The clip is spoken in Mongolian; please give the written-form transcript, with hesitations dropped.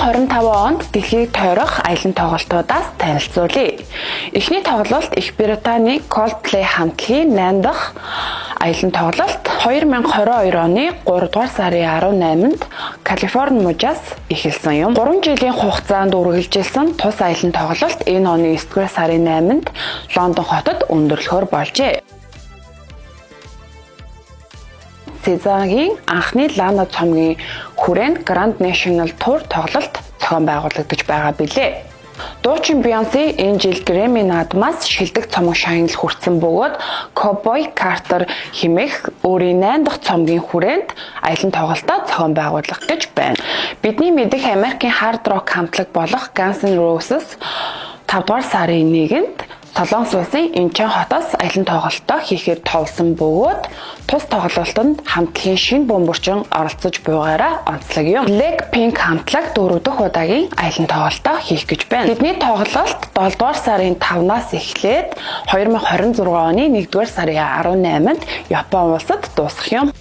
2025 онд дэлхийг тойрох аялан тоглолтуудаас танилцуулъя. Эхний тоглолт Их Британий Coldplay хамтлагийн 8 дахь аялан тоглолт 2022 оны 3 дугаар сарын 18-нд Калифорни мужаас эхэлсэн юм. 3 жилийн хугацаанд үргэлжилсэн тус аялан тоглолт энэ оны 9 дугаар сарын 8-нд Лондон хотод өндөрлөхөөр болжээ. Сезагийн анхны Лана цомгийн хүрээнд Grand National Tour тоглолт зохион байгуулагдаж байгаа билээ. Дуучин Beyoncé энэ жил Grammy наадмаас шилдэг цомог шагнал хүртсэн бөгөөд Cowboy Carter хэмээх өөрийн 8 дахь цомгийн хүрээнд аялан тоглолтоо зохион байгуулах гэж байна. Бидний мэдих Америкийн хард рок хамтлаг болох Guns N' Roses 5 дугаар сарын 1-нд Солонгос улсын Инчон хотоос аялан тоглолтоо хийхээр товсон бөгөөд тус тоглолтод хамтлагийн шинэ бөмбөрчин оролцож буйгаараа онцлог юм. Blackpink хамтлаг 4 дахь удаагийн аялан тоглолтоо хийх гэж байна. Тэдний тоглолт 7 дугаар сарын 5-наас эхлээд 2026 оны 1 дугаар сарын 18-нд Япон улсад дуусах юм.